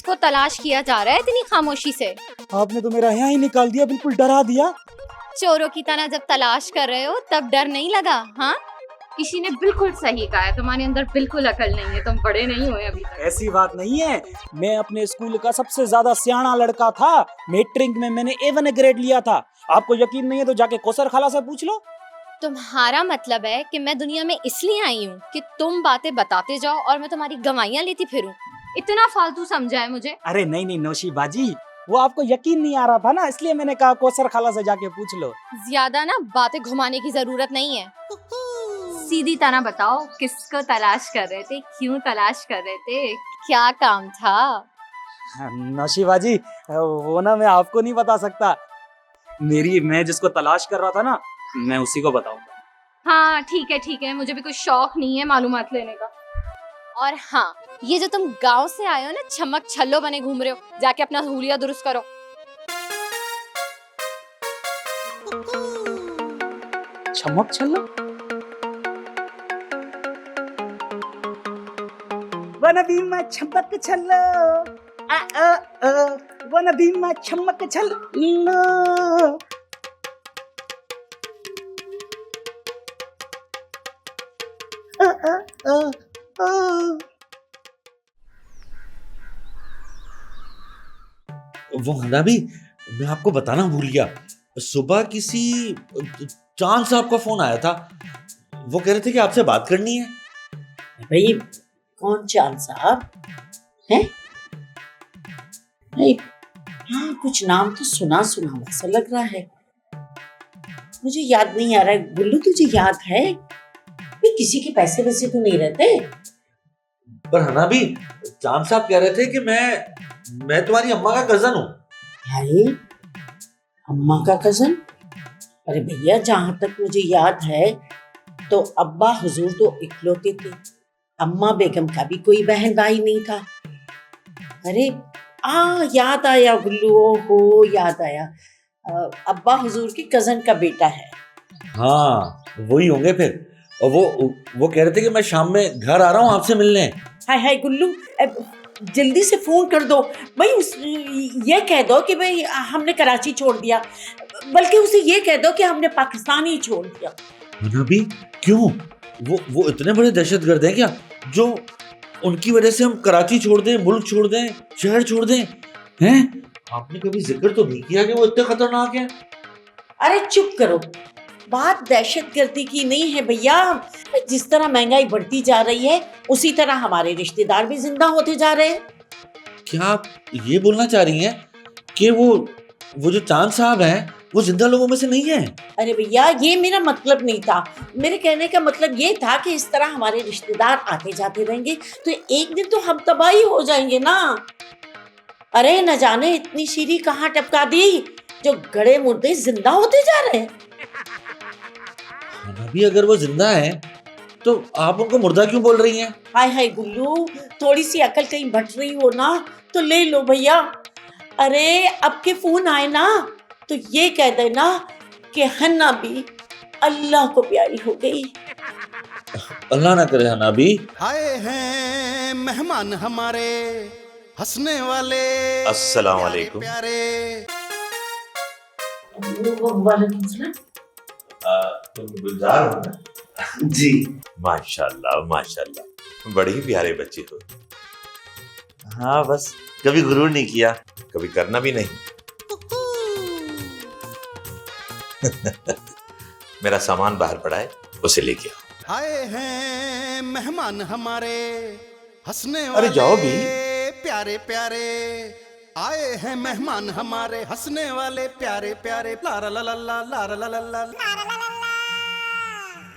किसको तलाश किया जा रहा है इतनी खामोशी से? आपने तो मेरा यहाँ ही निकाल दिया, बिल्कुल डरा दिया। चोरों की तरह जब तलाश कर रहे हो तब डर नहीं लगा? हाँ, किसी ने बिल्कुल सही कहा है, तुम्हारे अंदर बिल्कुल अकल नहीं है, तुम बड़े नहीं हुए अभी तक। ऐसी बात नहीं है, मैं अपने स्कूल का सबसे ज्यादा सियाना लड़का था। मैट्रिक में मैंने A1 ग्रेड लिया था। आपको यकीन नहीं है तो जाके कौसर खाला से पूछ लो। तुम्हारा मतलब है कि मैं दुनिया में इसलिए आई हूँ कि तुम बातें बताते जाओ और मैं तुम्हारी गवाहियाँ लेती फिरूं? इतना फालतू समझा है मुझे? अरे नहीं नहीं नौशी बाजी, वो आपको यकीन नहीं आ रहा था ना, इसलिए मैंने कहा कौसर खाला से जाके पूछ लो। ज्यादा ना बातें घुमाने की जरूरत नहीं है, सीधी तरह बताओ किसको तलाश कर रहे थे, क्यों तलाश कर रहे थे, क्या काम था? नौशी बाजी, वो ना मैं आपको नहीं बता सकता। मैं जिसको तलाश कर रहा था ना, मैं उसी को बताऊंगा। हाँ ठीक है, मुझे भी कोई शौक नहीं है मालूमात लेने का। और हाँ, ये जो तुम गांव से आए हो ना, छमक छल्लो बने घूम रहे हो, जाके अपना हुलिया दुरुस्त करो। चमक छल्लो? वन बीमा छमक छल्लो, आ आ आ, वन बीमा छमक छल्लो। आ आ आ आ। वो हना भी, मैं आपको बताना भूल गया। सुबह किसी चांद साहब का फोन आया था। वो कह रहे थे कि आपसे बात करनी है। भाई कौन चांद साहब हैं? नहीं, हाँ कुछ नाम तो सुना सुना वैसा लग रहा है, मुझे याद नहीं आ रहा है। गुल्लू तुझे याद है? भाई किसी के पैसे वैसे तो नहीं रहते? पर हना भी, चांद साहब कह रहे थे कि मैं तुम्हारी अम्मा का कजन हूँ। अरे अम्मा का कजन? अरे भैया जहां तक मुझे याद है तो अब्बा हुजूर तो इकलौते थे, अम्मा बेगम का भी कोई बहन भाई नहीं था। अरे याद आया गुल्लू, ओहो याद आया, अब्बा हुजूर की कजन का बेटा है। हाँ वही होंगे फिर। और वो कह रहे थे कि मैं शाम में घर आ रहा हूँ आपसे मिलने। हाय हाय गुल्लू, जल्दी से फोन कर दो भाई, ये कह दो कि भाई हमने कराची छोड़ दिया, बल्कि उसे ये कह दो कि हमने पाकिस्तान ही छोड़ दिया। हना भी क्यों? वो इतने बड़े दहशतगर्द हैं क्या, जो उनकी वजह से हम कराची छोड़ दें, मुल्क छोड़ दें, शहर छोड़ दें? हैं? आपने कभी जिक्र तो नहीं किया कि वो इतने खतरनाक हैं। अरे चुप करो, बात दहशतगर्दी की नहीं है भैया। जिस तरह महंगाई बढ़ती जा रही है उसी तरह हमारे रिश्तेदार भी जिंदा होते जा रहे हैं। क्या आप ये बोलना चाह रही हैं कि वो जो चांद साहब हैं वो जिंदा लोगों में से नहीं है? अरे भैया ये मेरा मतलब नहीं था, मेरे कहने का मतलब ये था कि इस तरह हमारे रिश्तेदार आते जाते रहेंगे तो एक दिन तो हम तबाही हो जाएंगे ना। अरे न जाने इतनी शीरी कहाँ टपका दी जो गड़े मुर्दे जिंदा होते जा रहे हैं। अभी अगर वो जिंदा है तो आप उनको मुर्दा क्यों बोल रही हैं? हाय हाय गुल्लू, थोड़ी सी अकल कहीं भट रही हो ना तो ले लो भैया। अरे अब के फोन आए ना तो ये कह देना कि हन्ना भी अल्लाह को प्यारी हो गई। अल्लाह ना करे हना भी। आए हैं मेहमान हमारे हंसने वाले, अस्सलाम वालेकुम। प्यारे तुम गुलजार हो ना? जी माशाल्लाह माशाल्लाह, बड़े ही प्यारे बच्चे हो। हाँ बस कभी गुरूर नहीं किया, कभी करना भी नहीं। मेरा सामान बाहर पड़ा है, उसे लेके आओ। आए हैं मेहमान हमारे हंसने अरे वाले, जाओ भी। प्यारे प्यारे। आए हैं मेहमान हमारे हंसने वाले, प्यारे प्यारे। ला ला ला ला ला ला ला ला ला।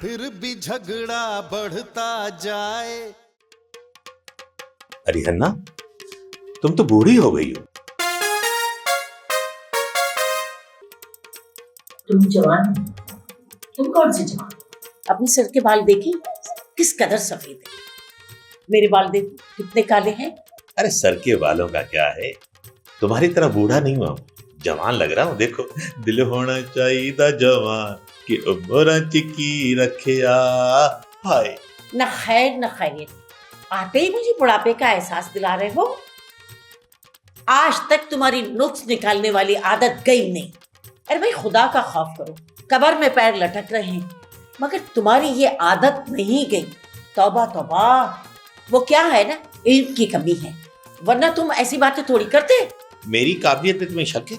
फिर भी झगड़ा बढ़ता जाए। अरे हन्ना, तुम तो बूढ़ी हो गई हो। तुम जवान हो। तुम कौन से जवान? अपने सर के बाल देखे किस कदर सफेद है, मेरे बाल देखो कितने काले हैं। अरे सर के बालों का क्या है, तुम्हारी तरह बूढ़ा नहीं हुआ, जवान लग रहा हूँ। देखो, दिल होना चाहिए जवान कि उम्र चिकी रखिया। हाय न खैर न खैरियत, आते ही मुझे बुढ़ापे का एहसास दिला रहे हो। आज तक तुम्हारी नुक्स निकालने वाली आदत गई नहीं। अरे भाई खुदा का खौफ करो, कब्र में पैर लटक रहे हैं मगर तुम्हारी ये आदत नहीं गई। तौबा तौबा, वो क्या है ना, इल्म की कमी है, वरना तुम ऐसी बातें थोड़ी करते। मेरी काबिलियत पे तुम्हें शक है?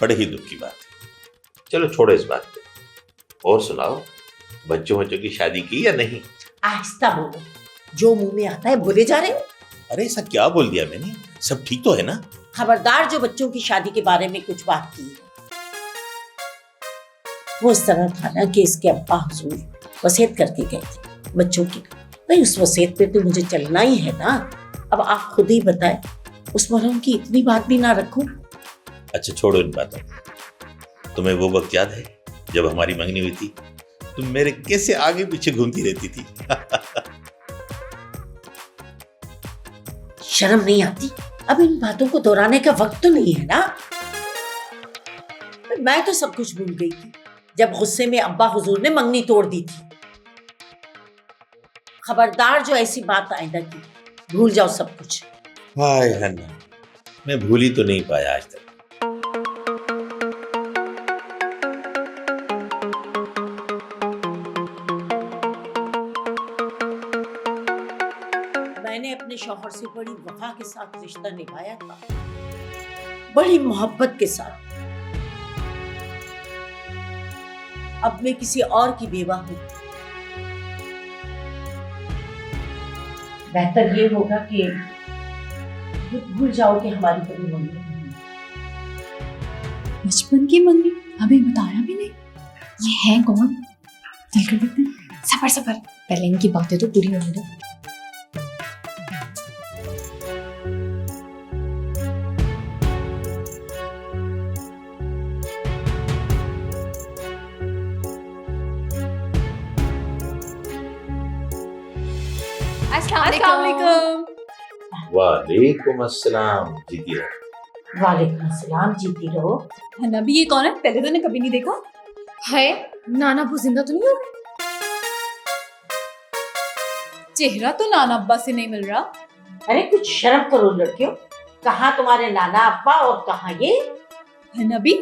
बड़े ही दुख की बात है। चलो छोड़ो इस बात को, और सुनाओ, बच्चों की शादी की या नहीं? आहिस्ता बोलो, जो मुंह में आता है बोले जा रहे हो। अरे ऐसा क्या बोल दिया मैंने? सब ठीक तो है ना? खबरदार जो बच्चों की शादी के बारे में कुछ बात की है। वो इस तरह था ना कि इसके अब्बा हुजूर वसीयत करके गए थे बच्चों की। भाई उस वसीयत पे तो मुझे चलना ही है ना। अब आप खुद ही बताएं, उस मरहूम की इतनी बात भी ना रखूं। अच्छा छोड़ो इन बातों को। तुम्हें वो वक्त याद है जब हमारी मंगनी हुई थी? तुम मेरे कैसे आगे पीछे घूमती रहती थी। शर्म नहीं आती? अब इन बातों को दोहराने का वक्त तो नहीं है ना। मैं तो सब कुछ भूल गई थी जब गुस्से में अब्बा हुजूर ने मंगनी तोड़ दी थी। खबरदार जो ऐसी बात आइंदा की, भूल जाओ सब कुछ। हाय हन्ना, मैं भूल ही तो नहीं पाया आज तक। मैंने अपने शौहर से बड़ी वफा के साथ रिश्ता निभाया था, बड़ी मोहब्बत के साथ। अब मैं किसी और की बेवा हूं। बेहतर ये होगा कि भूल जाओ कि हमारी कभी मंगनी हुई। बचपन की मंगनी? हमें बताया भी नहीं। ये है कौन? चल कर देखते हैं। सफर सफर, पहले इनकी बातें तो पूरी होने दो। अस्सलाम वालेकुम। वालेकुम अस्सलाम, जीती रहो। वालेकुम अस्सलाम, जीती रहो। नबी ये कौन है? पहले तो ने कभी नहीं देखा है। नाना अब्बू जिंदा तो नहीं हो गए? चेहरा तो नाना अब्बा से नहीं मिल रहा। अरे कुछ शर्म करो लड़कियों, कहाँ तुम्हारे नाना अब्बा और कहाँ ये। है नबी,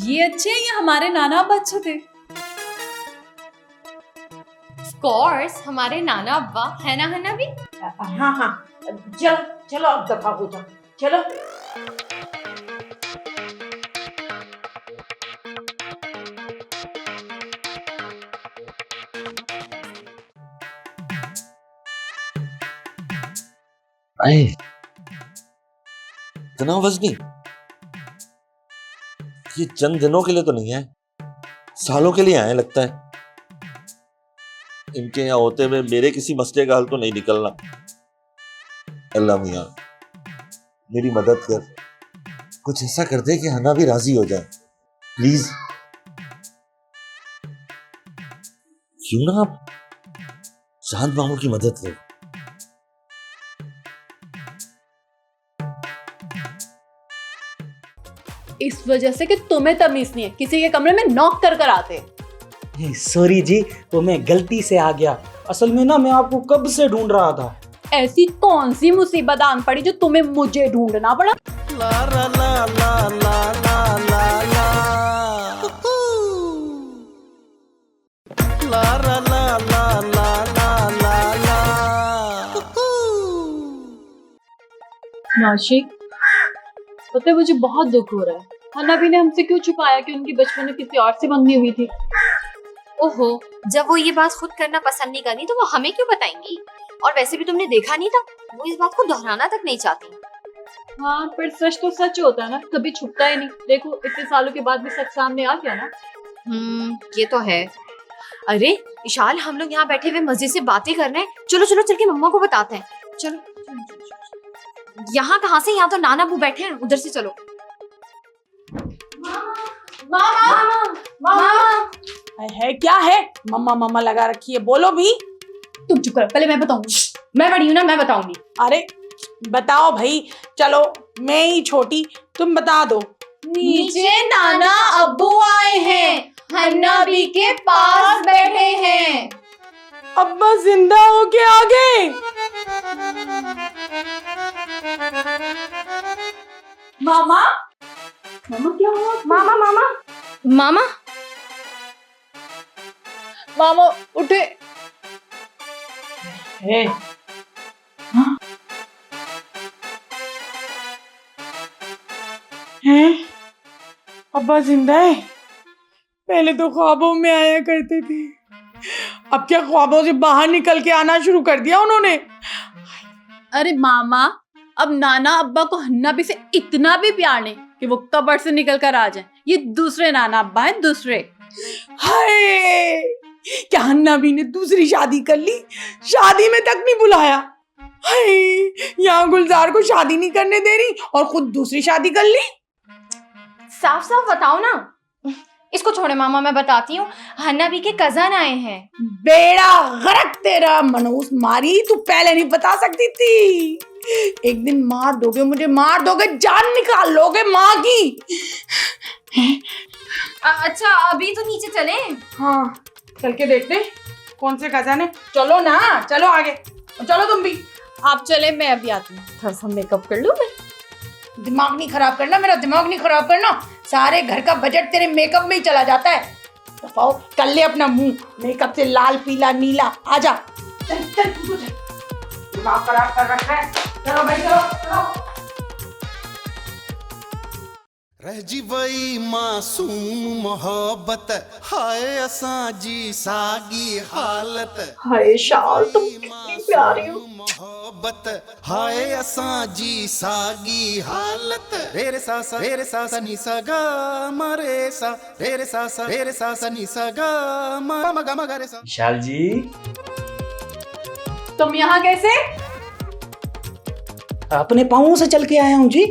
ये अच्छे हैं या हमारे नाना अब्बा अच्छे थे? ऑफ कोर्स हमारे नाना अब्बा है ना, है नबी? हाँ हाँ, चलो चलो अब दफा हो जाओ, चलो। आए इतना वजनी, ये चंद दिनों के लिए तो नहीं है, सालों के लिए आए लगता है। इनके यहाँ होते हुए मेरे किसी मसले का हल तो नहीं निकलना। अल्लाह मियां मेरी मदद कर, कुछ ऐसा कर दे कि हना भी राजी हो जाए प्लीज। क्यों ना आप चांद मामू की मदद करो। इस वजह से कि तुम्हें तमीज नहीं है, किसी के कमरे में नॉक कर कर आते। सॉरी जी, वो मैं गलती से आ गया। असल में ना मैं आपको कब से ढूंढ रहा था। ऐसी कौन सी मुसीबत आन पड़ी जो तुम्हें मुझे ढूंढना पड़ा? ला ला ला ला ला ला ला ला ला ला ला ला ला ला ला। नाशिक, पता है मुझे बहुत दुख हो रहा है। हन्ना भी ने हमसे क्यों छुपाया कि उनकी बचपन में किसी और से मंगनी हुई थी? ओहो, जब वो ये बात खुद करना पसंद नहीं करनी तो वो हमें क्यों बताएंगी? और वैसे भी तुमने देखा नहीं था, वो इस बात को दोहराना तक नहीं चाहती। हाँ, पर सच तो सच होता है ना, कभी छुपता ही नहीं। देखो इतने सालों के बाद भी सच सामने आ गया ना। ये तो है। अरे इशाल, हम लोग यहाँ बैठे हुए मजे से बातें कर रहे हैं, चलो चलो चल के मम्मा को बताते हैं। चलो। यहाँ कहाँ से? यहाँ तो नाना अब्बू बैठे हैं, उधर से चलो। है क्या है? मम्मा मम्मा लगा रखी है, बोलो भी। तुम चुप करो, पहले मैं बताऊंगी। मैं बड़ी हूँ ना, मैं बताऊंगी। अरे बताओ भाई, चलो मैं ही छोटी, तुम बता दो। नीचे नाना अब्बू आए हैं, हन्ना बी के पास बैठे हैं। अब्बा जिंदा होके आ गए। मामा मामा क्या हुआ? मामा मामा मामा मामा उठे। हे हैं? अब्बा जिंदा है? पहले तो ख्वाबों में आया करते थे, अब क्या ख्वाबों से बाहर निकल के आना शुरू कर दिया उन्होंने? अरे मामा, अब नाना अब्बा को हन्ना भी से इतना भी प्यार नहीं कि वो कब्र से निकल कर आ जाए। ये दूसरे नाना अब्बा हैं, दूसरे। हाय, क्या हन्ना भी ने दूसरी शादी कर ली? शादी में तक नहीं बुलाया। हाय, यहाँ गुलजार को शादी नहीं करने दे रही और खुद दूसरी शादी कर ली। साफ साफ बताओ ना। इसको छोड़े मामा, मैं बताती हूँ। हन्ना भी के कजन आए हैं। बेड़ा गरक तेरा मनूस मारी, तू पहले नहीं बता सकती थी। एक दिन मार दोगे मुझे, मार दोगे, जान निकाल लोगे माँ की। अच्छा अभी तो नीचे चले। हाँ चल के देखते कौन से कजन है। चलो ना, चलो आगे, चलो तुम भी। आप चले, मैं अभी आती हूँ। थोड़ा सा मेकअप कर लूँ मैं। दिमाग नहीं खराब करना, मेरा दिमाग नहीं खराब करना। सारे घर का बजट तेरे मेकअप में ही चला जाता है। दफाओ, कर ले अपना मुंह मेकअप से लाल पीला नीला। आजा, चल चल तू चल, दिमाग खराब कर रखा है। चलो भाई चलो चलो। रह जी वही मासूम मोहब्बत, हाय असां जी सागी हालत। हाय शाल, तुम कितनी प्यारी हो। मोहब्बत हाय असां जी सागी हालत। रे सा सा नी सा गा मा रे सा, रे सा नी सा गा मा मा गा मा गा रे सा। विशाल जी, तुम यहाँ कैसे? अपने पाँवों से चल के आया हूँ जी।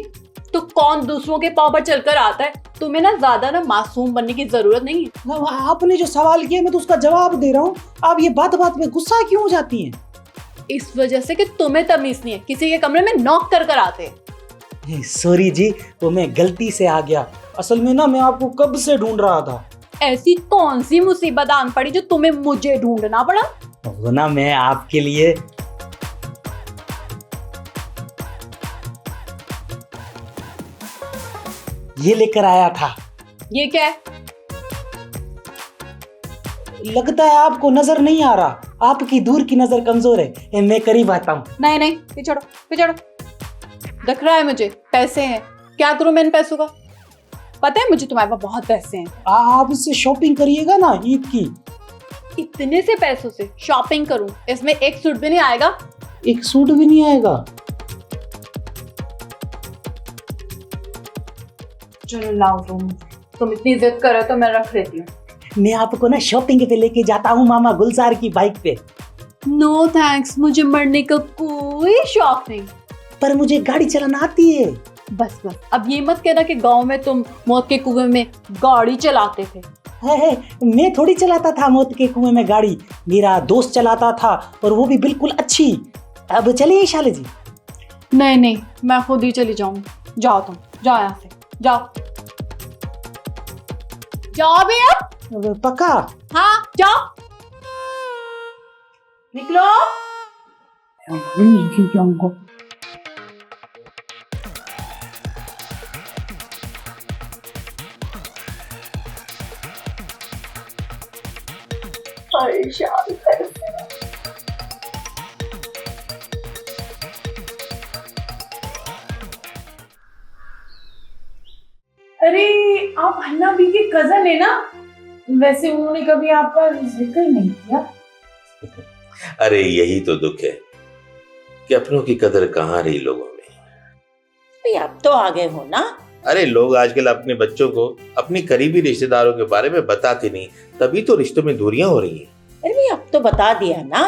तो कौन दूसरों के पाँव पर चलकर आता है? तुम्हें ना ज्यादा मासूम बनने की जरूरत नहीं है। आपने जो सवाल किया मैं तो उसका जवाब दे रहा हूँ। आप ये बात बात में गुस्सा क्यों हो जाती हैं? इस वजह से कि तुम्हें तमीज नहीं है, किसी के कमरे में नॉक कर कर आते। सॉरी जी, वो मैं गलती से आ गया। असल में ना मैं आपको कब से ढूंढ रहा था। ऐसी कौन सी मुसीबत आन पड़ी जो तुम्हें मुझे ढूंढना पड़ा? वो ना मैं आपके लिए ये लेकर आया था। ये क्या है? लगता है आपको नजर नहीं आ रहा, आपकी दूर की नजर कमजोर है। मैं करीब आता हूँ। नहीं नहीं, पिछड़ो पिछड़ो। दिख रहा है मुझे, पैसे हैं। क्या करूं मैं इन पैसों का? पता है मुझे तुम्हारे पास बहुत पैसे हैं। आप इससे शॉपिंग करिएगा ना ईद की। इतने से पैसों से शॉपिंग करूं, इसमें एक सूट भी नहीं आएगा। एक सूट भी नहीं आएगा? चलो लाओ तुम इतनी जिद करो तो मैं रख लेती हूँ। मैं आपको ना शॉपिंग पे लेके जाता हूँ मामा गुलजार की बाइक पे। नो थैंक्स, मुझे मरने का कोई शौक नहीं। पर मुझे गाड़ी चलाना आती है। बस बस, अब ये मत कहना कि गांव में तुम मौत के कुएं में गाड़ी चलाते थे। है, मैं थोड़ी चलाता था मौत के कुएं में गाड़ी, मेरा दोस्त चलाता था और वो भी बिल्कुल अच्छी। अब चलिए शाले जी। नहीं नहीं, मैं खुद ही चली जाऊंगी। जाओ तुम, जाओ यहाँ से, जाओ जाओ भी। अब पक्का? हाँ जाओ, निकलो। अरे आप हन्ना बी के कजन है ना? वैसे उन्होंने कभी आपका जिक्र नहीं किया। अरे यही तो दुख है कि अपनों की कदर कहाँ रही लोगों में। अब तो आगे हो ना। अरे लोग आजकल अपने बच्चों को अपनी करीबी रिश्तेदारों के बारे में बताते नहीं, तभी तो रिश्तों में दूरियां हो रही हैं। अरे भाई अब तो बता दिया ना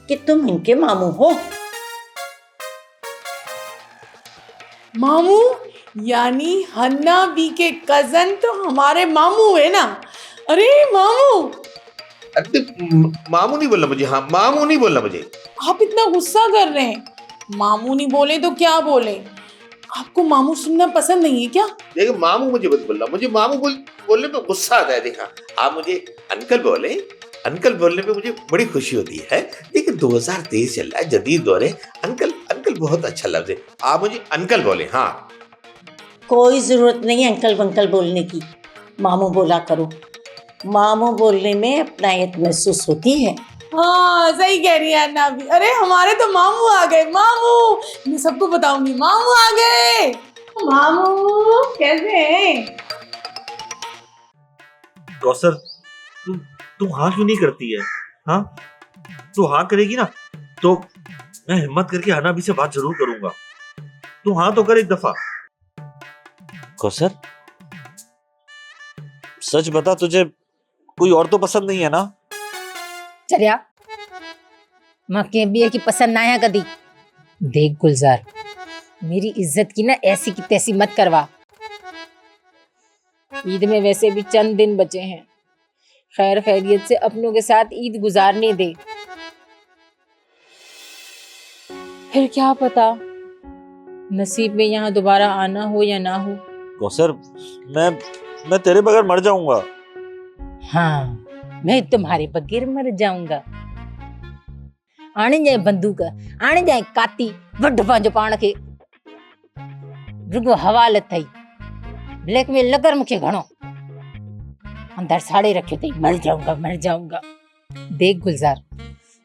कि तुम इनके मामू हो। मामू यानी हन्ना बी के कजन तो हमारे मामू है ना? अरे मामू। अरे मामू नहीं बोलना मुझे। हाँ मामू नहीं बोलना मुझे। आप इतना गुस्सा कर रहे हैं। मामू नहीं बोले तो क्या बोले? आपको मामू सुनना पसंद नहीं है क्या? देखो मामू मुझे मत बोलना, मुझे मामू बोलने पे गुस्सा आता है। देखा, आप मुझे अंकल बोले, अंकल बोलने पे मुझे बड़ी खुशी होती है। देखिए 2023 चल रहा है, जदीद दौर है। अंकल अंकल बहुत अच्छा लफ्ज है, आप मुझे अंकल बोले। हाँ कोई जरूरत नहीं है अंकल वंकल बोलने की, मामू बोला करो। मामू बोलने में अपनायत महसूस होती है। हाँ सही कह रही है अन्ना भी। अरे हमारे तो मामू आ गए। मामू, मैं सबको बताऊंगी मामू आ गए। मामू कैसे हैं? कौसर, तुम हाँ क्यों नहीं करती है? हाँ, तू हाँ करेगी ना तो मैं हिम्मत करके हनाबी से बात जरूर करूंगा। तू हाँ तो कर एक दफा। कौसर, सच बता, तुझे कोई और तो पसंद नहीं है ना? चलिया मके भी की पसंद ना है कदी। देख गुलजार, मेरी इज्जत की ना ऐसी की तैसी मत करवा। ईद में वैसे भी चंद दिन बचे हैं, खैर खैरियत से अपनों के साथ ईद गुजारने दे। फिर क्या पता नसीब में यहाँ दोबारा आना हो या ना हो। कौसर, मैं तेरे बगैर मर जाऊंगा। हाँ, मैं तुम्हारे बगैर मर जाऊंगा। आने जाए बंदूक, आने जाए काती, वड्ड पांजो पाण के रुगो हवालत थई। ब्लैकमेल लगर मुखे घणो अंदर साड़े रखे थे, मर जाऊंगा। देख गुलजार,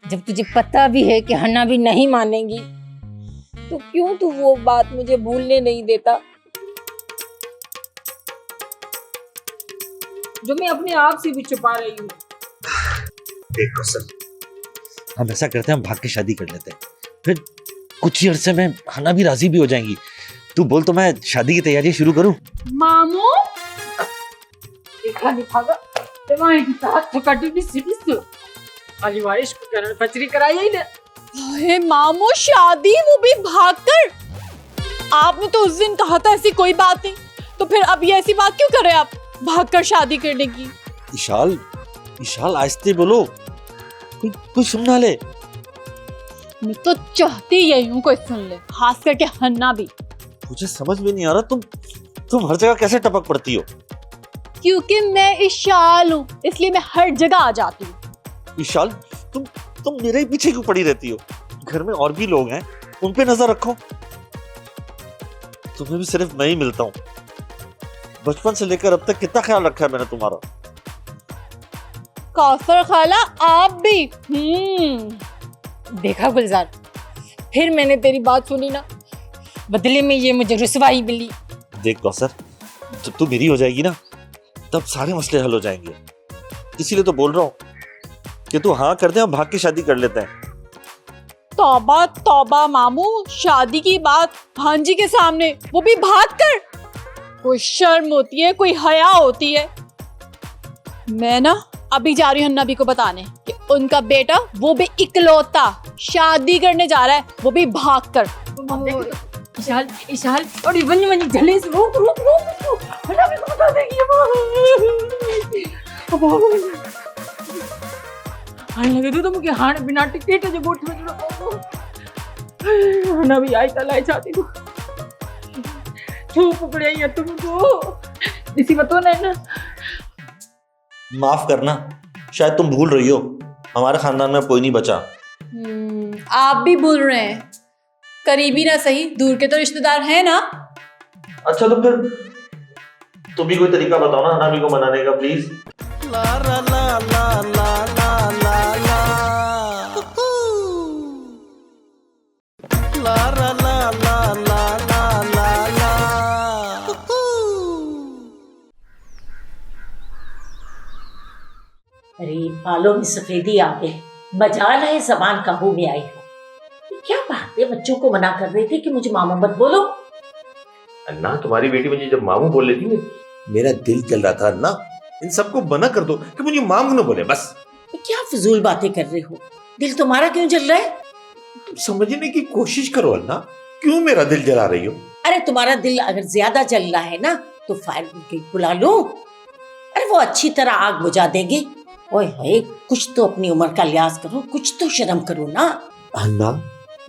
जब तुझे पता भी है कि हन्ना भी नहीं मानेगी तो क्यों तू वो बात मुझे भूलने नहीं देता जो मैं अपने आप से भी छुपा रही हूँ। देख कौसर, हम ऐसा करते हैं, हम भाग के शादी कर लेते हैं, फिर कुछ ही अरसे में हना भी राजी भी हो जाएंगी। तू बोल तो मैं शादी की तैयारी शुरू करूं। मामू देखा नहीं भागा तुम्हारी की साथ थकाटी भी सीधी अली वारिश को करन पचरी कराई ही ना। अरे मामू, शादी वो भी भागकर? आपने तो उस दिन कहा था ऐसी कोई बात नहीं, तो फिर अब ये ऐसी बात क्यों कर रहे हैं आप भागकर शादी करने की? इशाल आहिस्ते बोलो, कोई सुन ना ले। मैं तो चाहती यही हूँ कोई सुन ले, खास करके हन्ना भी। मुझे समझ में नहीं आ रहा तुम हर जगह कैसे टपक पड़ती हो। क्योंकि मैं इशाल हूँ, इसलिए मैं हर जगह आ जाती हूँ। इशाल, तुम मेरे ही पीछे क्यों पड़ी रहती हो? घर में और भी लोग हैं, उन पे नजर रखो। तुम्हें भी सिर्फ मैं ही मिलता हूँ। बचपन से लेकर अब तक कितना ख्याल रखा है मैंने तुम्हारा। कौसर खाला, आप भी। देखा गुलजार, फिर मैंने तेरी बात सुनी ना, बदले में ये मुझे रुसवाई मिली। देख कौसर, जब तू मेरी हो जाएगी ना तब सारे मसले हल हो जाएंगे। इसीलिए तो बोल रहा हूँ कि तू हाँ कर दे, हम भाग के शादी कर लेते हैं। तौबा तौबा मामू, शादी की बात भांजी के सामने, वो भी भाग कर। कोई शर्म होती है, कोई हया होती है। मैं ना अभी जा रही हूँ नबी को बताने कि उनका बेटा वो भी इकलौता शादी करने जा रहा है, वो भी भाग कर। इशाल और इवन जले से रोक हन्ना भी को बता देगी आने लगे तो मुझे हाण बिना टिकट जो गोठ में हन्ना भी आई तलाई चाहती तू पकड़े ही तुमको इसी बतो ना। माफ करना, शायद तुम भूल रही हो, हमारे खानदान में कोई नहीं बचा। आप भी भूल रहे हैं, करीबी ना सही दूर के तो रिश्तेदार हैं ना। अच्छा तो फिर तुम भी कोई तरीका बताओ ना हनाबी को मनाने का, प्लीज। ला ला ला ला ला ला ला ला ला ला ला ला ला ला ला ला। अरे बालों में सफेदी आ गई, बजा लाए जबान काबू में आई हो। क्या बात है, बच्चों को मना कर रहे थे कि मुझे मामू मत बोलो। अन्ना, तुम्हारी बेटी मुझे जब मामू बोल लेती है मेरा दिल चल रहा था। अन्ना, इन सबको मना कर दो कि मुझे मामू न बोले बस। क्या फजूल बातें कर रहे हो, दिल तुम्हारा क्यों जल रहा है? तुम समझने की कोशिश करो अन्ना, क्यों मेरा दिल जला रही हो? अरे तुम्हारा दिल अगर ज्यादा जल रहा है ना तो फायर ब्रिगेड बुला लो। अरे वो अच्छी तरह आग बुझा देंगे। ओए होए, कुछ तो अपनी उम्र का लिहाज करो, कुछ तो शर्म करो ना। अन्ना,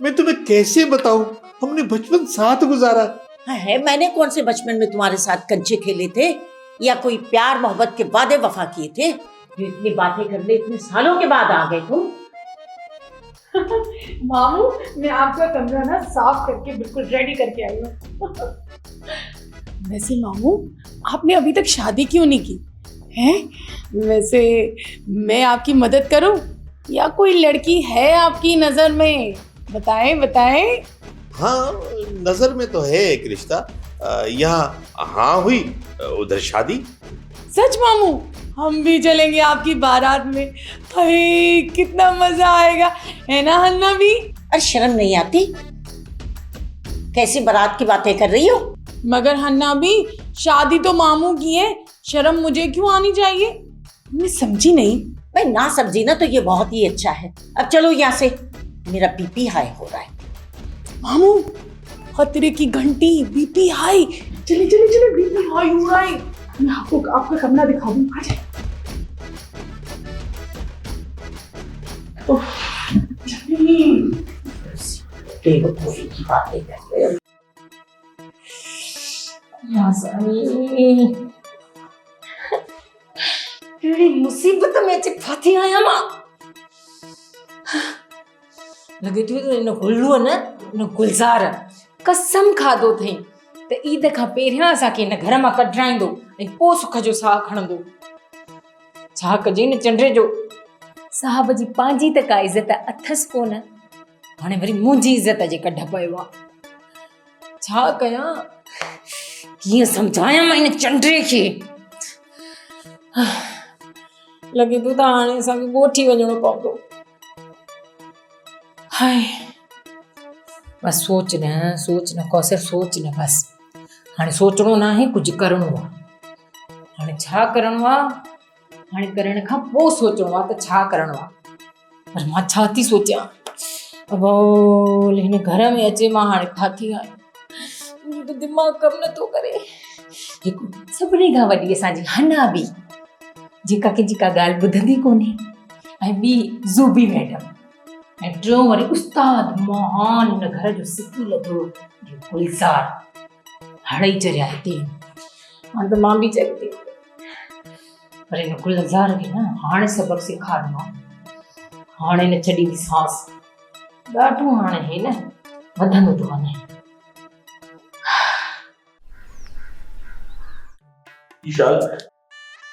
मैं तुम्हें कैसे बताऊं, हमने बचपन साथ गुजारा है। मैंने कौन से बचपन में तुम्हारे साथ कंचे खेले थे या कोई प्यार मोहब्बत के वादे वफा किए थे? जो इतनी बातें करने इतने सालों के बाद आ गए तुम। मामू, मैं आपका कमरा ना साफ करके बिल्कुल रेडी करके आई हूँ। वैसे मामू, आपने अभी तक शादी क्यों नहीं की हैं? वैसे मैं आपकी मदद करूं या कोई लड़की है आपकी नजर में? बताएं बताएं। हाँ, नजर में तो है एक रिश्ता। यहाँ हाँ हुई, उधर शादी। सच मामू, हम भी चलेंगे आपकी बारात में। अरे कितना मजा आएगा, है ना हन्ना भी? अरे शर्म नहीं आती? कैसी बारात की बातें कर रही हो? मगर हन्ना भी, शादी तो मामू की है, शर्म मुझे क्यों आनी चाहिए? मैं समझी नहीं। भाई ना समझी ना तो ये बहुत ही अच्छा है। अब चलो यहाँ से, मेरा बीपी हाई हो रहा है। मामू, खतरे की घंटी, बीपी हाई। चले चले चले, बीपी हाई हो रहा है। मैं आपको आपका कमरा दिखा दूं। आ जाए। बेवकूफी की बातें कर रहे हो। मुसीबत में फाती आया मां। लगे तो इन हुल्लू न इन गुलज़ार कसम खाधो थई त ईद खां पहिरियां असांखे इन घर मां कढाईंदो ऐं पोइ सुख जो साह खणंदो। छा कजे न चंड्रे जो साहब जी पंहिंजी त का इज़त अथसि कोन, हाणे वरी मुंहिंजी इज़त जे कढ पियो आहे। छा कयां, कीअं सम्झायां मां इन चंड्रे खे? लॻे थो त हाणे असांखे ॻोठी वञिणो पवंदो। हाय बस सोच न कौसर, सोच न बस। हाणे सोचणो न आहे, कुझु करिणो आहे। हाणे छा करिणो आहे? हाणे करण खां पोइ सोचणो आहे त छा करिणो आहे। पर मां छा थी सोचियां? अबोल हिन घर में अचे मां हाणे फाथी आहियां, मुंहिंजो दिमाग़ कमु नथो करे। हिकु सभिनी खां वॾी असांजी हन्ना बि, जेका कंहिंजी का ॻाल्हि ॿुधंदी कोन्हे, ऐं ॿी ज़ूबी मैडम, ऐं टियों वरी उस्ताद महान हिन घर जो सिकी लधो गुलज़ार। हड़ई चरिया हिते। हाणे त मां बि चई थी, पर हिन गुलज़ार खे न हाणे सबक़ सेखारिणो आहे। हाणे न छॾींदी सांस। ॾाढो हाणे हे न वधंदो थो वञे। ईशान,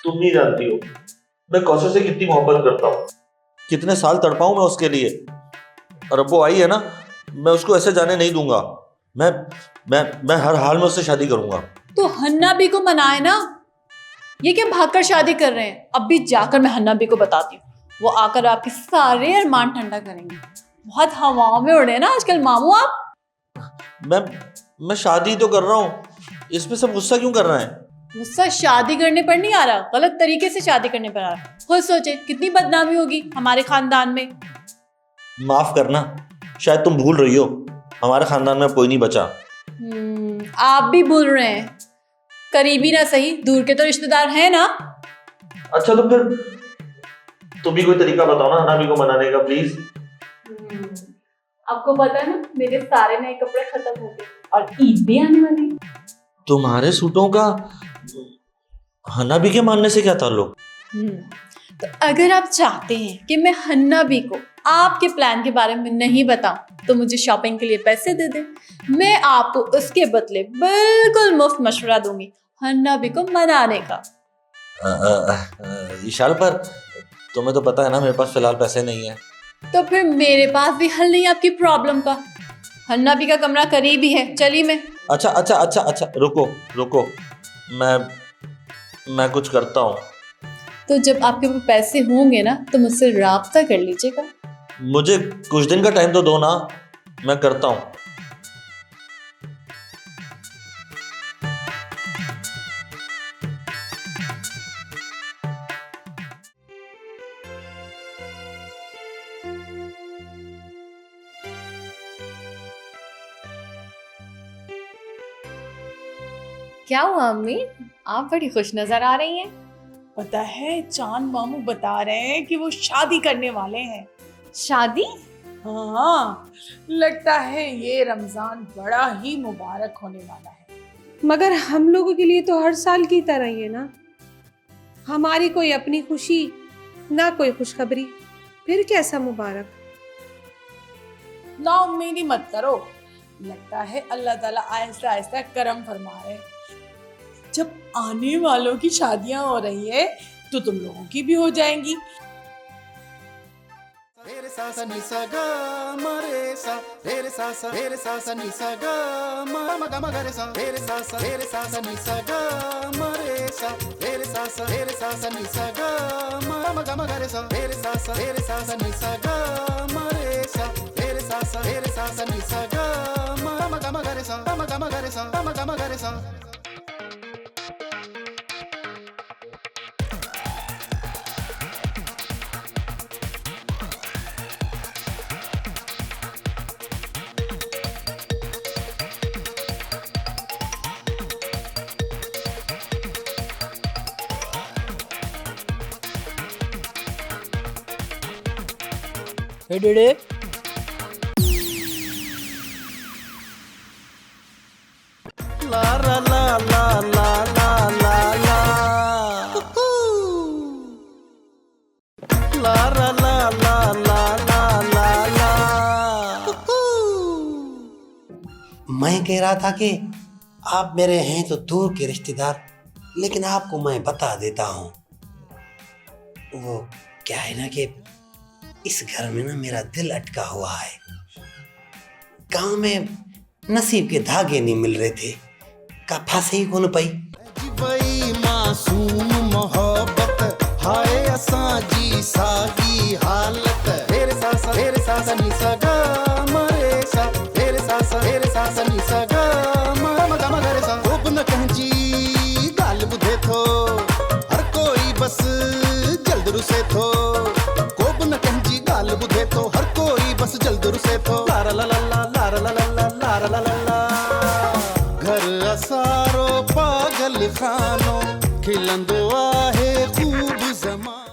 तुम नहीं जानती हो मैं कौशल से कितनी मोहब्बत करता हूँ, कितने साल तड़पा हूं मैं उसके लिए। और अब वो आई है ना, मैं उसको ऐसे जाने नहीं दूंगा। मैं हर हाल में उससे शादी करूंगा। तो हन्ना बी को मनाए ना। ये क्या भागकर शादी कर रहे हैं? अब भी जाकर मैं हन्ना बी को बताती हूँ, वो आकर आपके सारे अरमान ठंडा करेंगे। बहुत हवाओं में उड़े ना आजकल मामू आप। मैं शादी तो कर रहा हूँ, इसमें सब गुस्सा क्यों कर रहे हैं? गुस्सा शादी करने पर नहीं आ रहा, गलत तरीके से शादी करने पर आ रहा। खुद सोचे कितनी बदनामी होगी हमारे खानदान में। माफ करना, शायद तुम भूल रही हो, हमारे खानदान में कोई नहीं बचा। आप भी भूल रहे हैं। करीबी ना सही, दूर के तो रिश्तेदार हैं ना। अच्छा तो फिर तुम भी कोई तरीका बताओ ना हनाबी को मनाने का, प्लीज। आपको पता है ना, मेरे सारे नए कपड़े खत्म हो गए और ईद भी आने वाली है। तुम्हारे सूटों का हनाबी के मानने से क्या ताल्लुक? तो अगर आप चाहते हैं कि मैं हन्ना बी को आपके प्लान के बारे में नहीं बताऊं, तो मुझे शॉपिंग के लिए पैसे दे दें। मैं आपको उसके बदले बिल्कुल मुफ्त मशवरा दूंगी हन्ना बी को मनाने का। इशाल, पर तुम्हें तो पता है ना मेरे पास फिलहाल पैसे नहीं है। तो फिर मेरे पास भी हल नहीं आपकी प्रॉब्लम का। हन्ना बी का कमरा करीब ही है, चलिए मैं। अच्छा, रुको, मैं कुछ करता हूँ। तो जब आपके पास पैसे होंगे ना, तो मुझसे राब्ता कर लीजिएगा। मुझे कुछ दिन का टाइम तो दो ना, मैं करता हूँ। क्या हुआ अम्मी, आप बड़ी खुश नजर आ रही हैं। पता है, चांद मामू बता रहे हैं कि वो शादी करने वाले हैं। शादी? हाँ, लगता है ये रमजान बड़ा ही मुबारक होने वाला है। मगर हम लोगों के लिए तो हर साल की तरह ही है ना। हमारी कोई अपनी खुशी ना कोई खुशखबरी, फिर कैसा मुबारक। ना उम्मीद मत करो, लगता है अल्लाह ताला आहिस्ता आहिस्ता करम फरमा रहे हैं। जब आने वालों की शादियां हो रही है तो तुम लोगों की भी हो जाएंगी। रे सा सा नि सा गा मा रे सा नि सा गा मा मा गा मा गा रे सा नि सा गा मा रे सा नि सा गा मा मा गा मा गा रे सा नि सा गा मा रे सा नि सा गा मा मा गा मा गा रे सा मा गा मा गा रे सा मा गा मा गा रे सा। हे डेडे ला ला ला ला ला ला ला ला ला ला ला ला ला ला ला ला। मैं कह रहा था कि आप मेरे हैं तो दूर के रिश्तेदार, लेकिन आपको मैं बता देता हूँ। वो क्या है ना कि इस घर में ना मेरा दिल अटका हुआ है। गांव में नसीब के धागे नहीं मिल रहे थे, का फांसी ही कौन पाई। वही मासूम मोहब्बत हाय असां जी सागी हालत। तेरे सासा नि सा गा मा रे सा नि सा गा मा मा गा मा गा रे सा। कोब न कहजी गाल बुधे थो हर कोई बस जल्द रुसे थो। कोब न कहजी गाल बुधे थो हर कोई बस जल्द रुसे थो। लारा ला ला ला लारा ला ला ला लारा ला ला ला। घर असारो पागल खानो खिलंदो आहे खूब ज़मानो।